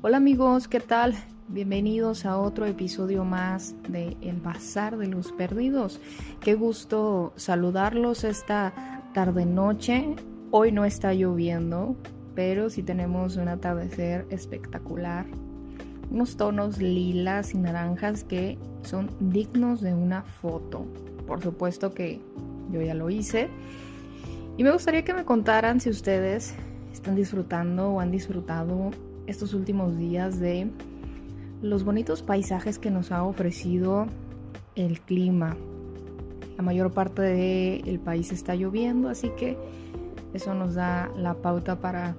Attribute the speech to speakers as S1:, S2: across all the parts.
S1: Hola amigos, ¿qué tal? Bienvenidos a otro episodio más de El Bazar de los Perdidos. Qué gusto saludarlos esta tarde-noche. Hoy no está lloviendo, pero sí tenemos un atardecer espectacular. Unos tonos lilas y naranjas que son dignos de una foto. Por supuesto que yo ya lo hice. Y me gustaría que me contaran si ustedes están disfrutando o han disfrutado estos últimos días de los bonitos paisajes que nos ha ofrecido el clima. La mayor parte del país está lloviendo, así que eso nos da la pauta para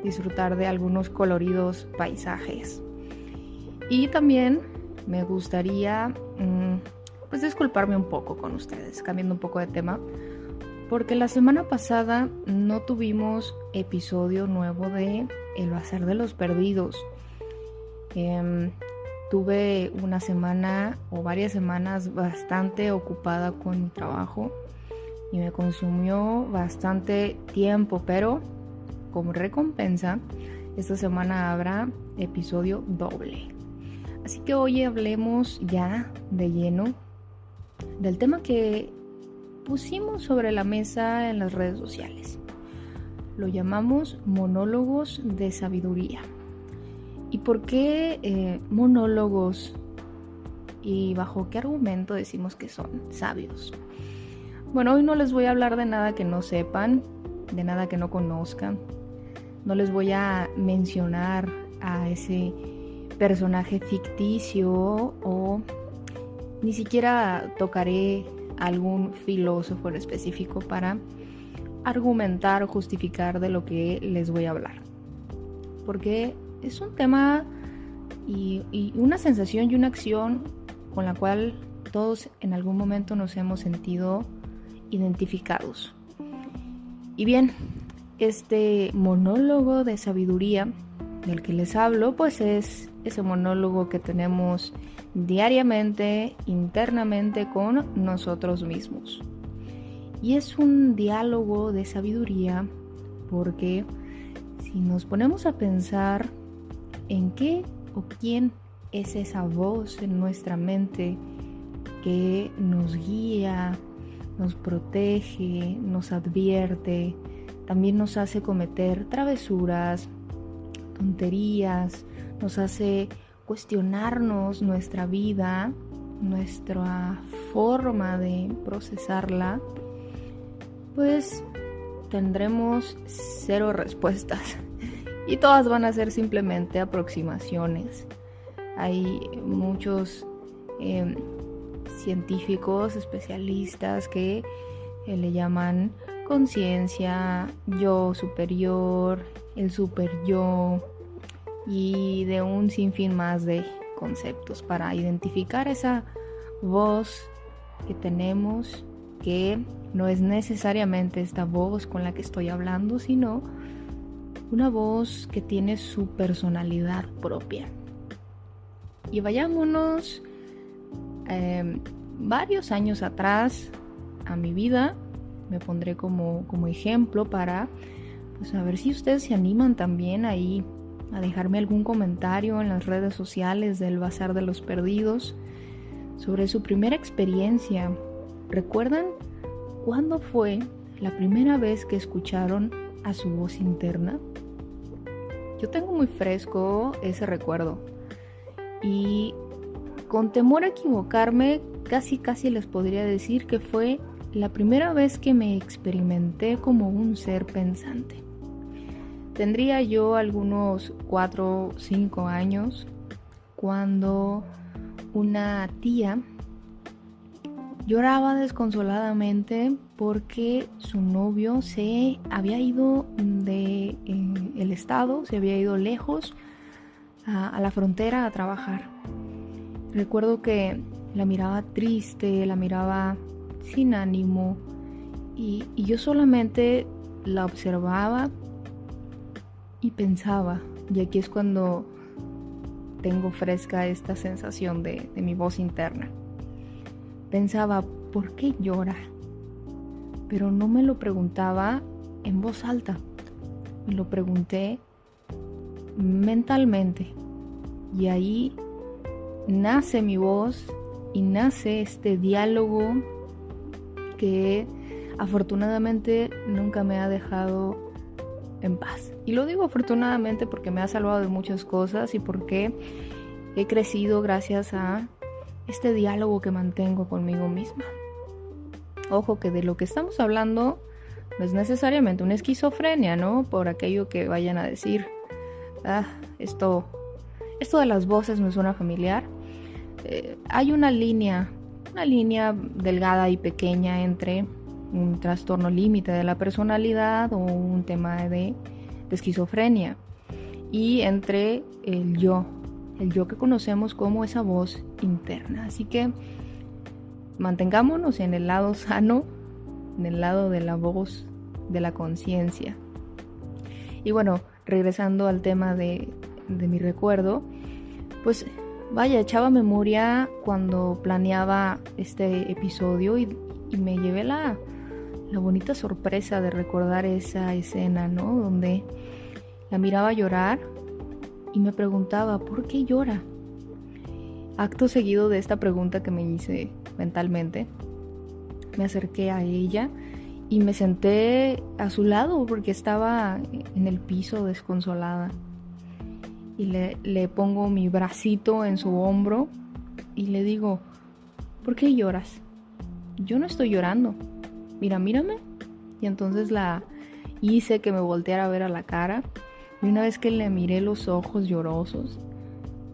S1: disfrutar de algunos coloridos paisajes. Y también me gustaría disculparme un poco con ustedes, cambiando un poco de tema, porque la semana pasada no tuvimos episodio nuevo de El Bazar de los Perdidos. Tuve una semana o varias semanas bastante ocupada con mi trabajo y me consumió bastante tiempo, pero como recompensa, esta semana habrá episodio doble. Así que hoy hablemos ya de lleno del tema que pusimos sobre la mesa en las redes sociales. Lo llamamos monólogos de sabiduría. ¿Y por qué monólogos? ¿Y bajo qué argumento decimos que son sabios? Bueno, hoy no les voy a hablar de nada que no sepan, de nada que no conozcan. No les voy a mencionar a ese personaje ficticio o ni siquiera tocaré algún filósofo en específico para argumentar o justificar de lo que les voy a hablar, porque es un tema y una sensación y una acción con la cual todos en algún momento nos hemos sentido identificados. Y bien, este monólogo de sabiduría del que les hablo, pues es ese monólogo que tenemos diariamente, internamente con nosotros mismos. Y es un diálogo de sabiduría porque si nos ponemos a pensar en qué o quién es esa voz en nuestra mente que nos guía, nos protege, nos advierte, también nos hace cometer travesuras, tonterías, nos hace cuestionarnos nuestra vida, nuestra forma de procesarla, pues tendremos cero respuestas y todas van a ser simplemente aproximaciones. Hay muchos científicos, especialistas que le llaman conciencia, yo superior, el super yo y de un sinfín más de conceptos para identificar esa voz que tenemos, que no es necesariamente esta voz con la que estoy hablando, sino una voz que tiene su personalidad propia. Y vayámonos varios años atrás a mi vida, me pondré como ejemplo para a ver si ustedes se animan también ahí a dejarme algún comentario en las redes sociales del Bazar de los Perdidos sobre su primera experiencia. ¿Recuerdan cuándo fue la primera vez que escucharon a su voz interna? Yo tengo muy fresco ese recuerdo y con temor a equivocarme, casi les podría decir que fue la primera vez que me experimenté como un ser pensante. Tendría yo algunos 4 o 5 años cuando una tía lloraba desconsoladamente porque su novio se había ido del estado, se había ido lejos a la frontera a trabajar. Recuerdo que la miraba triste, la miraba sin ánimo y yo solamente la observaba y pensaba, y aquí es cuando tengo fresca esta sensación de mi voz interna. Pensaba, ¿por qué llora? Pero no me lo preguntaba en voz alta, me lo pregunté mentalmente, Y ahí nace mi voz y nace este diálogo que afortunadamente nunca me ha dejado en paz. Y lo digo afortunadamente porque me ha salvado de muchas cosas y porque he crecido gracias a este diálogo que mantengo conmigo misma. Ojo que de lo que estamos hablando no es necesariamente una esquizofrenia, ¿no? Por aquello que vayan a decir, esto de las voces me suena familiar. Hay una línea delgada y pequeña entre un trastorno límite de la personalidad o un tema de esquizofrenia y entre el yo que conocemos como esa voz interna. Así que mantengámonos en el lado sano, en el lado de la voz de la conciencia. Y bueno, regresando al tema de mi recuerdo, pues vaya, echaba memoria cuando planeaba este episodio y me llevé la bonita sorpresa de recordar esa escena, ¿no? Donde la miraba llorar y me preguntaba, ¿por qué llora? Acto seguido de esta pregunta que me hice mentalmente, me acerqué a ella y me senté a su lado porque estaba en el piso desconsolada. Y le pongo mi bracito en su hombro y le digo, ¿por qué lloras? Yo no estoy llorando. Mírame. Y entonces la hice que me volteara a ver a la cara. Y una vez que le miré los ojos llorosos,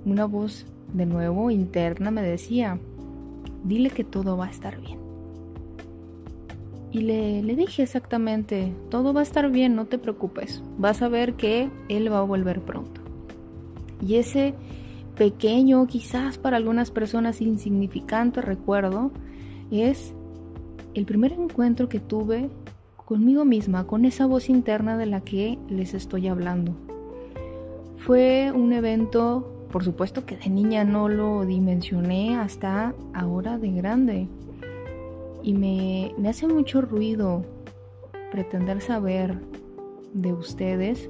S1: una voz de nuevo interna me decía, dile que todo va a estar bien. Y le dije exactamente, todo va a estar bien, no te preocupes. Vas a ver que él va a volver pronto. Y ese pequeño, quizás para algunas personas insignificante recuerdo, es el primer encuentro que tuve conmigo misma, con esa voz interna de la que les estoy hablando. Fue un evento, por supuesto que de niña no lo dimensioné hasta ahora de grande. Y me hace mucho ruido pretender saber de ustedes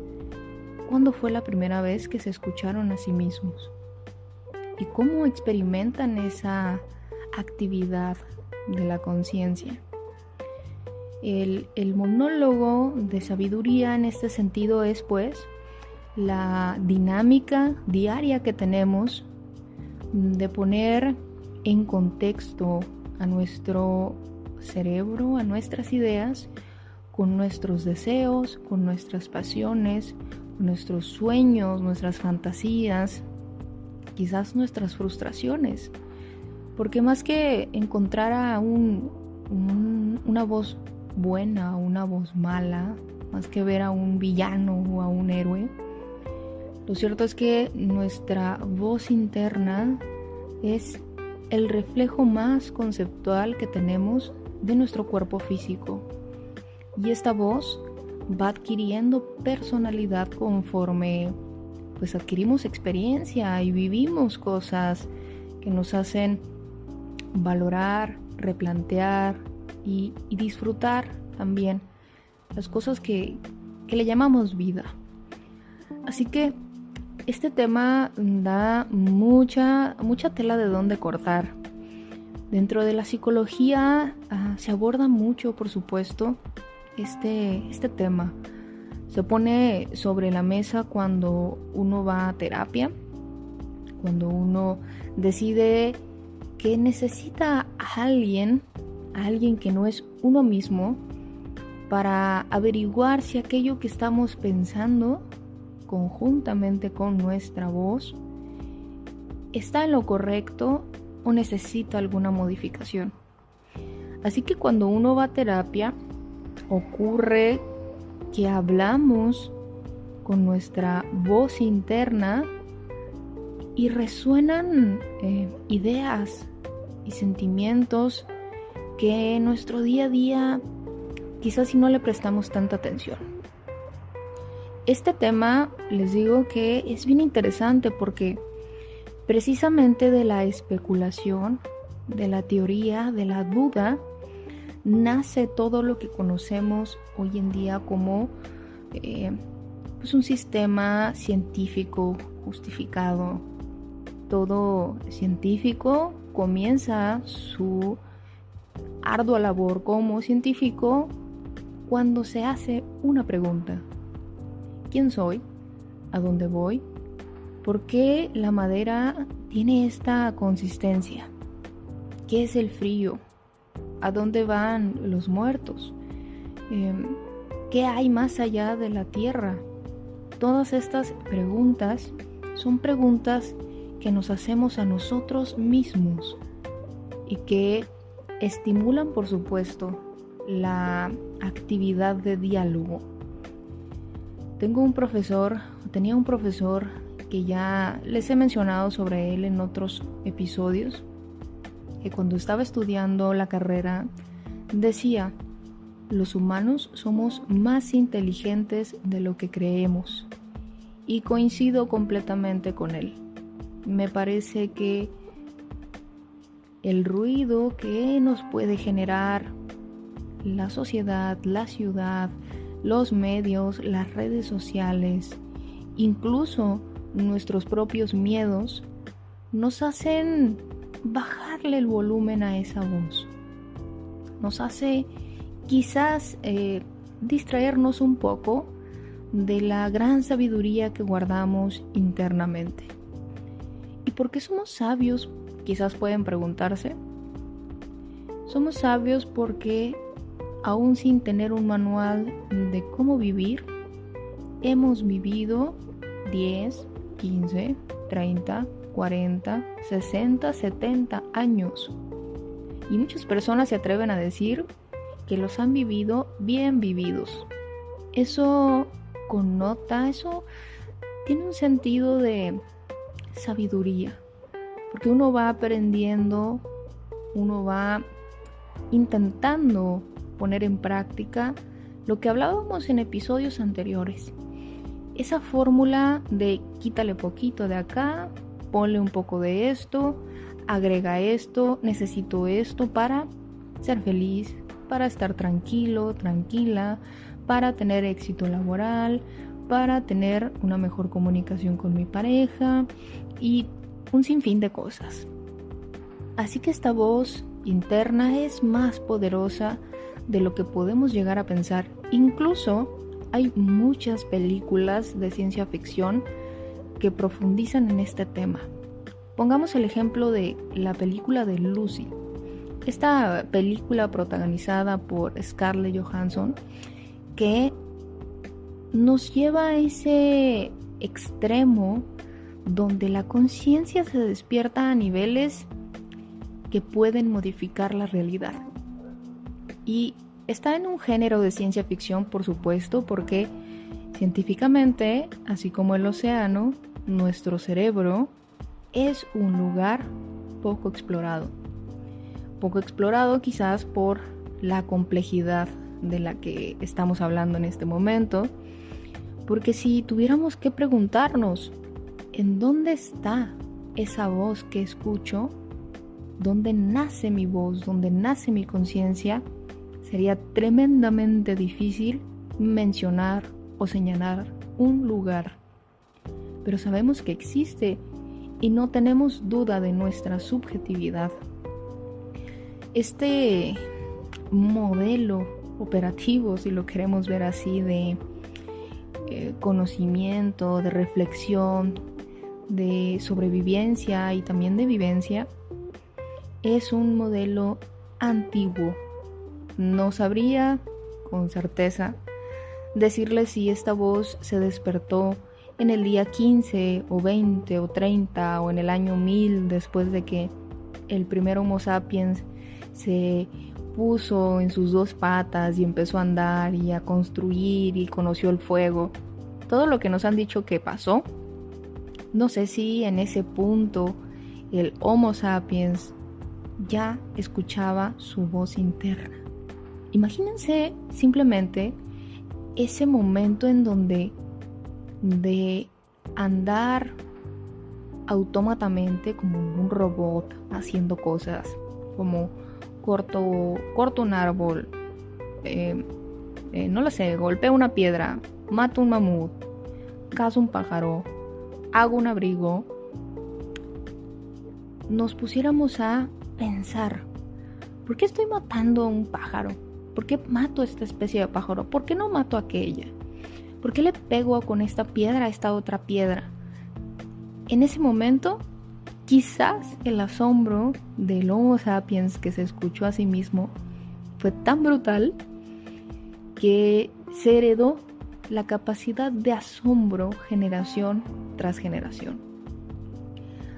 S1: cuándo fue la primera vez que se escucharon a sí mismos y cómo experimentan esa actividad de la conciencia. El monólogo de sabiduría en este sentido es pues la dinámica diaria que tenemos de poner en contexto a nuestro cerebro, a nuestras ideas, con nuestros deseos, con nuestras pasiones, nuestros sueños, nuestras fantasías, quizás nuestras frustraciones. Porque más que encontrar a una voz buena o una voz mala, más que ver a un villano o a un héroe, lo cierto es que nuestra voz interna es el reflejo más conceptual que tenemos de nuestro cuerpo físico. Y esta voz va adquiriendo personalidad conforme pues adquirimos experiencia y vivimos cosas que nos hacen valorar, replantear y disfrutar también las cosas que le llamamos vida. Así que este tema da mucha tela de dónde cortar. Dentro de la psicología se aborda mucho, por supuesto, este tema. Se pone sobre la mesa cuando uno va a terapia, cuando uno decide que necesita a alguien que no es uno mismo, para averiguar si aquello que estamos pensando conjuntamente con nuestra voz está en lo correcto o necesita alguna modificación. Así que cuando uno va a terapia, ocurre que hablamos con nuestra voz interna y resuenan ideas y sentimientos que en nuestro día a día quizás si no le prestamos tanta atención. Este tema les digo que es bien interesante porque precisamente de la especulación, de la teoría, de la duda, nace todo lo que conocemos hoy en día como pues un sistema científico justificado, todo científico comienza su ardua labor como científico cuando se hace una pregunta. ¿Quién soy? ¿A dónde voy? ¿Por qué la madera tiene esta consistencia? ¿Qué es el frío? ¿A dónde van los muertos? ¿Qué hay más allá de la tierra? Todas estas preguntas son preguntas que nos hacemos a nosotros mismos y que estimulan, por supuesto, la actividad de diálogo. Tenía un profesor que ya les he mencionado sobre él en otros episodios, que cuando estaba estudiando la carrera decía: los humanos somos más inteligentes de lo que creemos, y coincido completamente con él. Me parece que el ruido que nos puede generar la sociedad, la ciudad, los medios, las redes sociales, incluso nuestros propios miedos, nos hacen bajarle el volumen a esa voz. Nos hace quizás distraernos un poco de la gran sabiduría que guardamos internamente. ¿Y por qué somos sabios? Quizás pueden preguntarse. Somos sabios porque, aún sin tener un manual de cómo vivir, hemos vivido 10, 15, 30, 40, 60, 70 años. Y muchas personas se atreven a decir que los han vivido bien vividos. Eso tiene un sentido de sabiduría, porque uno va aprendiendo, uno va intentando poner en práctica lo que hablábamos en episodios anteriores. Esa fórmula de quítale poquito de acá, ponle un poco de esto, agrega esto, necesito esto para ser feliz, para estar tranquilo, tranquila, para tener éxito laboral, para tener una mejor comunicación con mi pareja y un sinfín de cosas. Así que esta voz interna es más poderosa de lo que podemos llegar a pensar. Incluso hay muchas películas de ciencia ficción que profundizan en este tema. Pongamos el ejemplo de la película de Lucy. Esta película protagonizada por Scarlett Johansson, que nos lleva a ese extremo donde la conciencia se despierta a niveles que pueden modificar la realidad. Y está en un género de ciencia ficción, por supuesto, porque científicamente, así como el océano, nuestro cerebro es un lugar poco explorado. Poco explorado quizás por la complejidad de la que estamos hablando en este momento, porque si tuviéramos que preguntarnos ¿en dónde está esa voz que escucho? ¿Dónde nace mi voz? ¿Dónde nace mi conciencia? Sería tremendamente difícil mencionar o señalar un lugar. Pero sabemos que existe y no tenemos duda de nuestra subjetividad. Este modelo operativo, si lo queremos ver así, de conocimiento, de reflexión, de sobrevivencia y también de vivencia, es un modelo antiguo. No sabría con certeza decirles si esta voz se despertó en el día 15 o 20 o 30 o en el año 1000 después de que el primer Homo sapiens se puso en sus dos patas y empezó a andar y a construir y conoció el fuego. Todo lo que nos han dicho que pasó, no sé si en ese punto el Homo sapiens ya escuchaba su voz interna. Imagínense simplemente ese momento en donde de andar autómatamente como un robot haciendo cosas, como corto un árbol, no lo sé, golpeo una piedra, mato un mamut, cazo un pájaro, hago un abrigo, nos pusiéramos a pensar, ¿por qué estoy matando a un pájaro? ¿Por qué mato a esta especie de pájaro? ¿Por qué no mato a aquella? ¿Por qué le pego con esta piedra a esta otra piedra? En ese momento, quizás el asombro del Homo sapiens que se escuchó a sí mismo fue tan brutal que se heredó la capacidad de asombro generación tras generación.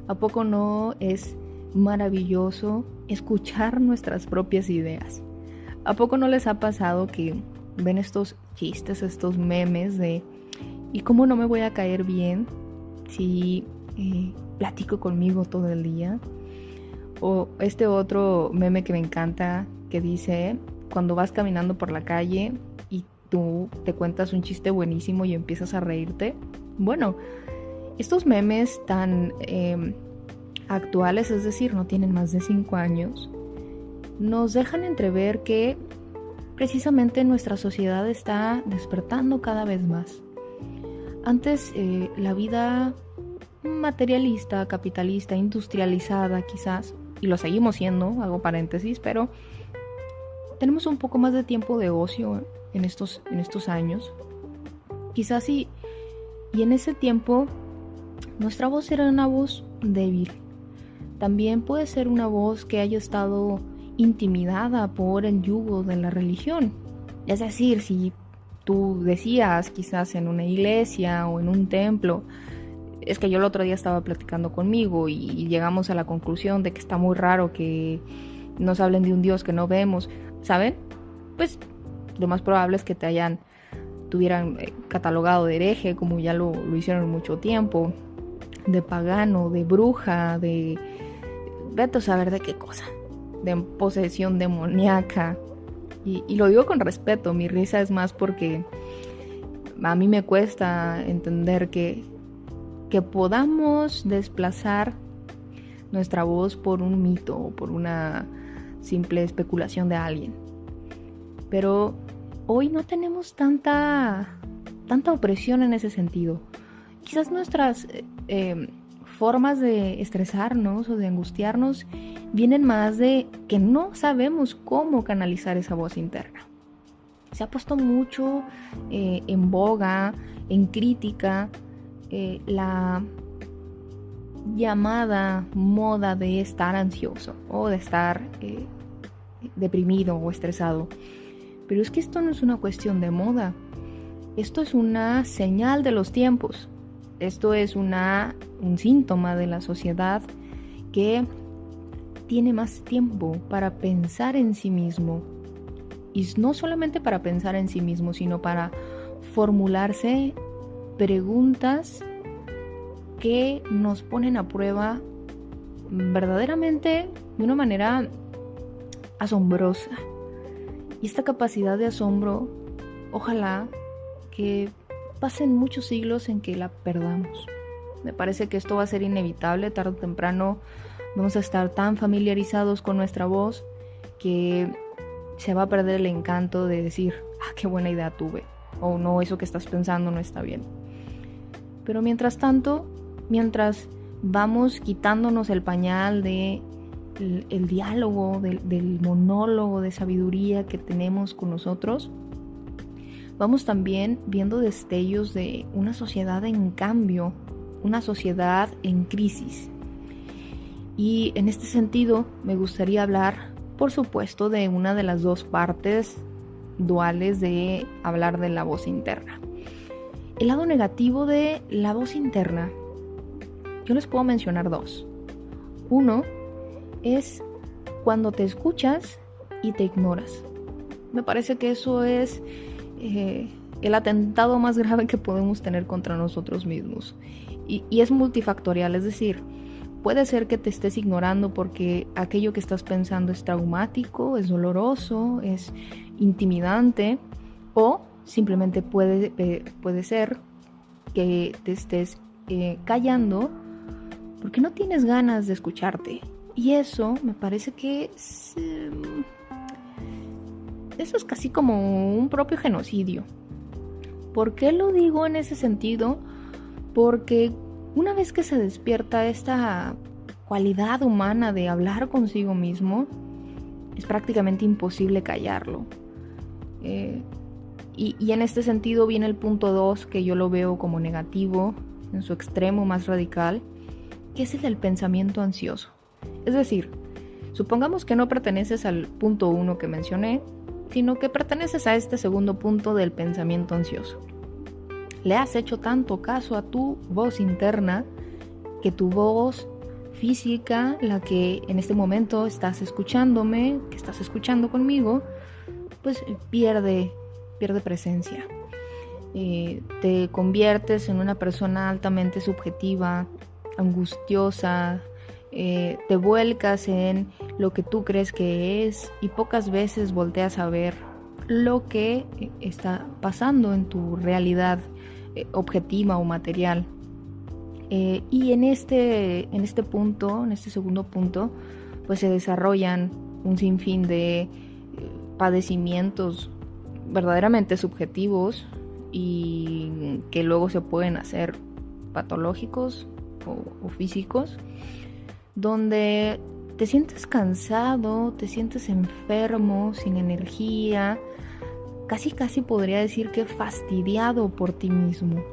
S1: ¿A poco no es maravilloso escuchar nuestras propias ideas? ¿A poco no les ha pasado que ven estos chistes, estos memes de ¿y cómo no me voy a caer bien si platico conmigo todo el día? O este otro meme que me encanta que dice, cuando vas caminando por la calle y tú te cuentas un chiste buenísimo y empiezas a reírte. Bueno, estos memes tan actuales, es decir, no tienen más de 5 años, nos dejan entrever que precisamente nuestra sociedad está despertando cada vez más. Antes la vida materialista, capitalista, industrializada quizás, y lo seguimos siendo, hago paréntesis, pero tenemos un poco más de tiempo de ocio en estos años. Quizás y en ese tiempo nuestra voz era una voz débil. También puede ser una voz que haya estado intimidada por el yugo de la religión. Es decir, si tú decías quizás en una iglesia o en un templo, es que yo el otro día estaba platicando conmigo y llegamos a la conclusión de que está muy raro que nos hablen de un Dios que no vemos, ¿saben? Pues lo más probable es que te hubieran catalogado de hereje, como ya lo hicieron mucho tiempo, de pagano, de bruja, de vete a saber de qué cosa, de posesión demoníaca. Y lo digo con respeto, mi risa es más porque a mí me cuesta entender que podamos desplazar nuestra voz por un mito o por una simple especulación de alguien. Pero hoy no tenemos tanta opresión en ese sentido. Quizás nuestras formas de estresarnos o de angustiarnos vienen más de que no sabemos cómo canalizar esa voz interna. Se ha puesto mucho en boga, en crítica, la llamada moda de estar ansioso o de estar deprimido o estresado. Pero es que esto no es una cuestión de moda. Esto es una señal de los tiempos. Esto es un síntoma de la sociedad que tiene más tiempo para pensar en sí mismo. Y no solamente para pensar en sí mismo, sino para formularse preguntas que nos ponen a prueba verdaderamente de una manera asombrosa. Y esta capacidad de asombro, ojalá que pasen muchos siglos en que la perdamos. Me parece que esto va a ser inevitable, tarde o temprano vamos a estar tan familiarizados con nuestra voz que se va a perder el encanto de decir, qué buena idea tuve, o no, eso que estás pensando no está bien. Pero mientras tanto, mientras vamos quitándonos el pañal de el diálogo, del monólogo de sabiduría que tenemos con nosotros, vamos también viendo destellos de una sociedad en cambio, una sociedad en crisis. Y en este sentido me gustaría hablar, por supuesto, de una de las dos partes duales de hablar de la voz interna. El lado negativo de la voz interna, yo les puedo mencionar dos. Uno es cuando te escuchas y te ignoras. Me parece que eso es el atentado más grave que podemos tener contra nosotros mismos. Y es multifactorial, es decir, puede ser que te estés ignorando porque aquello que estás pensando es traumático, es doloroso, es intimidante, o simplemente puede ser que te estés callando porque no tienes ganas de escucharte. Y eso me parece que eso es casi como un propio genocidio. ¿Por qué lo digo en ese sentido? Porque una vez que se despierta esta cualidad humana de hablar consigo mismo, es prácticamente imposible callarlo. Y en este sentido viene el punto 2, que yo lo veo como negativo, en su extremo más radical, que es el del pensamiento ansioso. Es decir, supongamos que no perteneces al punto 1 que mencioné, sino que perteneces a este segundo punto del pensamiento ansioso. Le has hecho tanto caso a tu voz interna que tu voz física, la que en este momento estás escuchándome, que estás escuchando conmigo, pues pierde presencia. Te conviertes en una persona altamente subjetiva, angustiosa, te vuelcas en lo que tú crees que es y pocas veces volteas a ver lo que está pasando en tu realidad objetiva o material. Y en este punto, en este segundo punto, pues se desarrollan un sinfín de padecimientos verdaderamente subjetivos y que luego se pueden hacer patológicos o físicos, donde te sientes cansado, te sientes enfermo, sin energía, casi podría decir que fastidiado por ti mismo.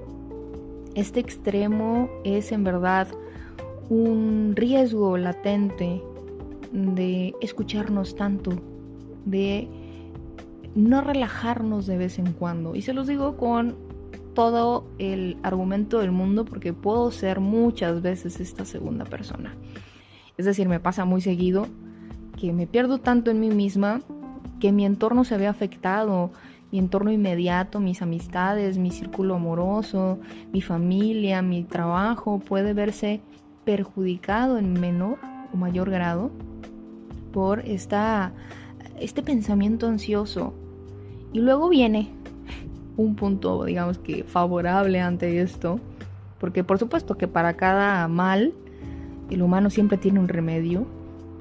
S1: Este extremo es en verdad un riesgo latente de escucharnos tanto, de no relajarnos de vez en cuando. Y se los digo con todo el argumento del mundo, porque puedo ser muchas veces esta segunda persona. Es decir, me pasa muy seguido que me pierdo tanto en mí misma que mi entorno se ve afectado, mi entorno inmediato, mis amistades, mi círculo amoroso, mi familia, mi trabajo puede verse perjudicado en menor o mayor grado por este pensamiento ansioso. Y luego viene un punto, digamos que favorable ante esto, porque por supuesto que para cada mal el humano siempre tiene un remedio,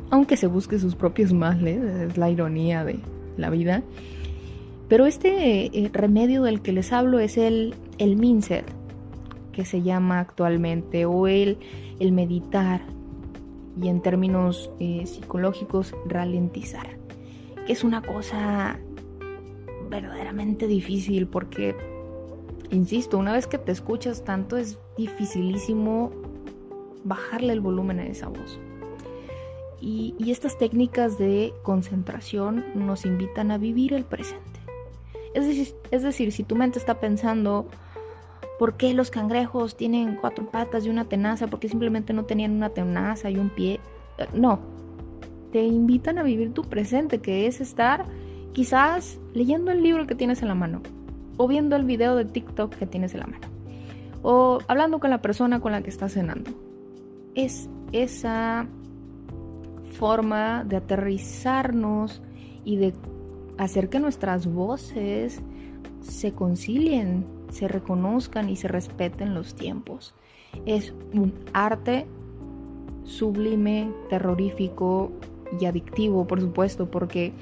S1: aunque se busque sus propios males, es la ironía de la vida. Pero este remedio del que les hablo es el mindset, que se llama actualmente, o el meditar, y en términos psicológicos, ralentizar, que es una cosa verdaderamente difícil porque, insisto, una vez que te escuchas tanto es dificilísimo bajarle el volumen a esa voz. Y estas técnicas de concentración nos invitan a vivir el presente. Es decir, si tu mente está pensando ¿por qué los cangrejos tienen 4 patas y una tenaza? ¿Por qué simplemente no tenían una tenaza y un pie? No, te invitan a vivir tu presente, que es estar quizás leyendo el libro que tienes en la mano, o viendo el video de TikTok que tienes en la mano, o hablando con la persona con la que estás cenando. Es esa forma de aterrizarnos y de hacer que nuestras voces se concilien, se reconozcan y se respeten los tiempos. Es un arte sublime, terrorífico y adictivo, por supuesto, porque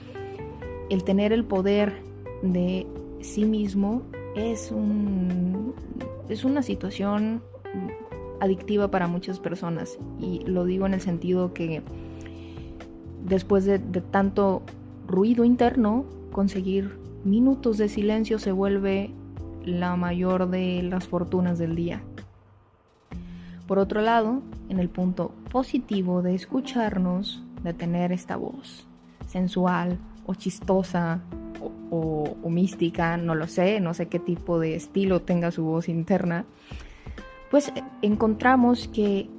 S1: el tener el poder de sí mismo es una situación adictiva para muchas personas, y lo digo en el sentido que después de tanto ruido interno, conseguir minutos de silencio se vuelve la mayor de las fortunas del día. Por otro lado, en el punto positivo de escucharnos, de tener esta voz sensual o chistosa o mística, no sé qué tipo de estilo tenga su voz interna, pues encontramos que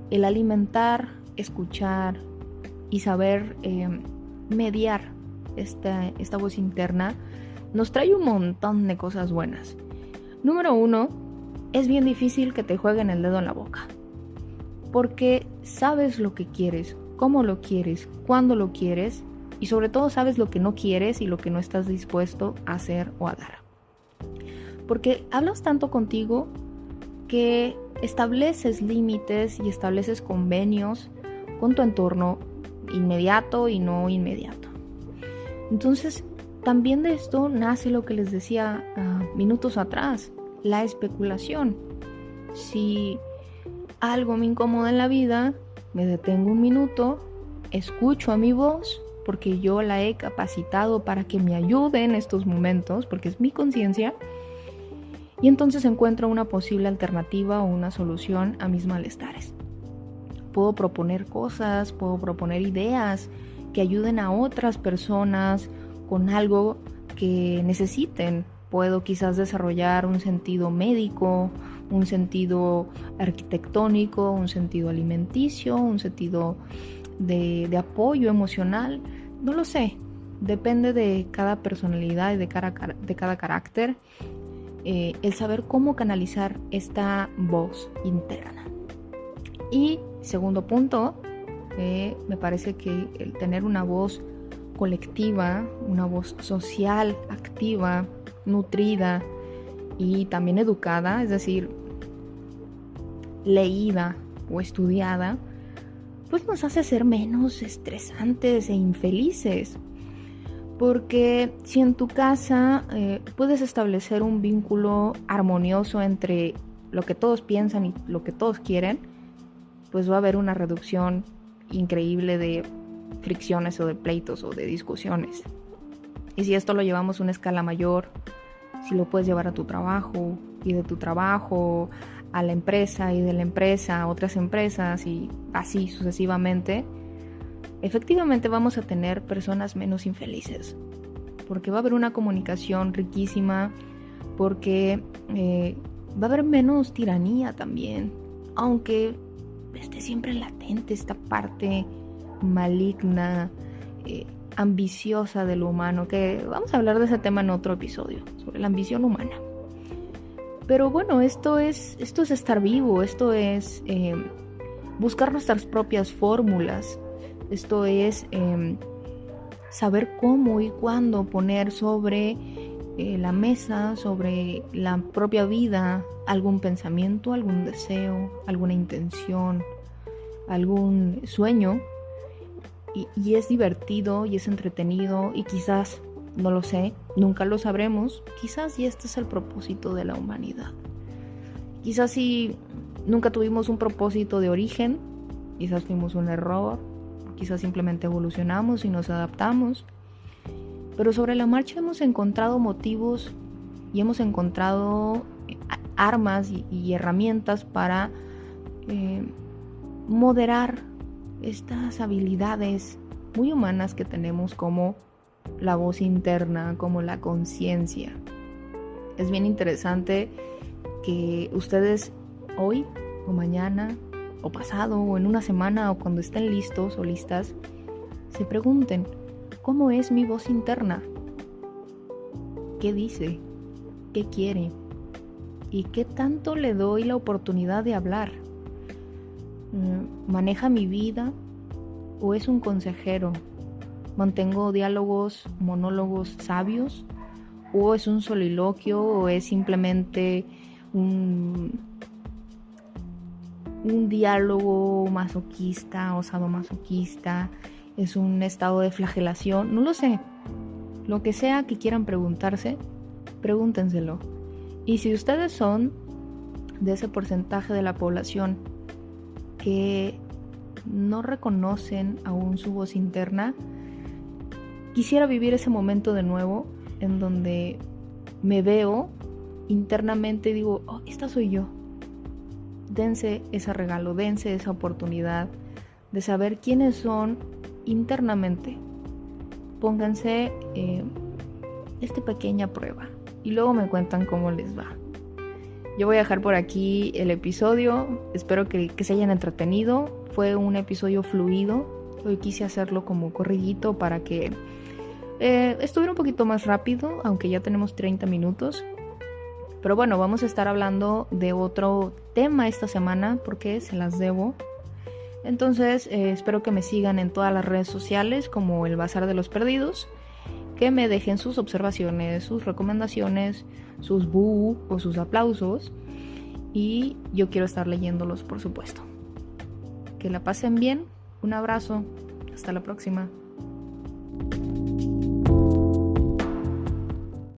S1: el alimentar, escuchar y saber mediar esta voz interna nos trae un montón de cosas buenas. Número 1, es bien difícil que te jueguen el dedo en la boca, porque sabes lo que quieres, cómo lo quieres, cuándo lo quieres, y sobre todo sabes lo que no quieres y lo que no estás dispuesto a hacer o a dar. Porque hablas tanto contigo que estableces límites y estableces convenios con tu entorno inmediato y no inmediato. Entonces, también de esto nace lo que les decía minutos atrás, la especulación. Si algo me incomoda en la vida, me detengo un minuto, escucho a mi voz, porque yo la he capacitado para que me ayude en estos momentos, porque es mi conciencia, y entonces encuentro una posible alternativa o una solución a mis malestares. Puedo proponer cosas, puedo proponer ideas que ayuden a otras personas con algo que necesiten. Puedo quizás desarrollar un sentido médico, un sentido arquitectónico, un sentido alimenticio, un sentido de apoyo emocional. No lo sé, depende de cada personalidad y de cada carácter, el saber cómo canalizar esta voz interna. Y segundo punto, me parece que el tener una voz colectiva, una voz social, activa, nutrida y también educada, es decir, leída o estudiada, pues nos hace ser menos estresantes e infelices. Porque si en tu casa puedes establecer un vínculo armonioso entre lo que todos piensan y lo que todos quieren, pues va a haber una reducción increíble de fricciones o de pleitos o de discusiones. Y si esto lo llevamos a una escala mayor, si lo puedes llevar a tu trabajo y de tu trabajo a la empresa y de la empresa a otras empresas y así sucesivamente, efectivamente vamos a tener personas menos infelices, porque va a haber una comunicación riquísima, porque va a haber menos tiranía también, aunque esté siempre latente esta parte maligna, ambiciosa de lo humano, que vamos a hablar de ese tema en otro episodio, sobre la ambición humana. Pero bueno, esto es estar vivo, esto es buscar nuestras propias fórmulas, esto es saber cómo y cuándo poner sobre la mesa, sobre la propia vida, algún pensamiento, algún deseo, alguna intención, algún sueño. Y es divertido y es entretenido y quizás, no lo sé, nunca lo sabremos, quizás y este es el propósito de la humanidad. Quizás si nunca tuvimos un propósito de origen, quizás fuimos un error, quizás simplemente evolucionamos y nos adaptamos, pero sobre la marcha hemos encontrado motivos y hemos encontrado armas y herramientas para moderar estas habilidades muy humanas que tenemos, como la voz interna, como la conciencia. Es bien interesante que ustedes hoy o mañana o pasado o en una semana o cuando estén listos o listas se pregunten: ¿cómo es mi voz interna? ¿Qué dice? ¿Qué quiere? ¿Y qué tanto le doy la oportunidad de hablar? ¿Maneja mi vida o es un consejero? ¿Mantengo diálogos, monólogos sabios? ¿O es un soliloquio? ¿O es simplemente un diálogo masoquista o sadomasoquista? ¿Es un estado de flagelación? No lo sé. Lo que sea que quieran preguntarse, pregúntenselo. Y si ustedes son de ese porcentaje de la población que no reconocen aún su voz interna, quisiera vivir ese momento de nuevo en donde me veo internamente y digo: oh, esta soy yo. Dense ese regalo, dense esa oportunidad de saber quiénes son internamente. Pónganse esta pequeña prueba y luego me cuentan cómo les va. Yo voy a dejar por aquí el episodio. Espero que se hayan entretenido. Fue un episodio fluido. Hoy quise hacerlo como corridito para que estuviera un poquito más rápido, aunque ya tenemos 30 minutos. Pero bueno, vamos a estar hablando de otro tema esta semana porque se las debo. Entonces espero que me sigan en todas las redes sociales como El Bazar de los Perdidos, que me dejen sus observaciones, sus recomendaciones, sus bu o sus aplausos, y yo quiero estar leyéndolos, por supuesto. Que la pasen bien, un abrazo, hasta la próxima.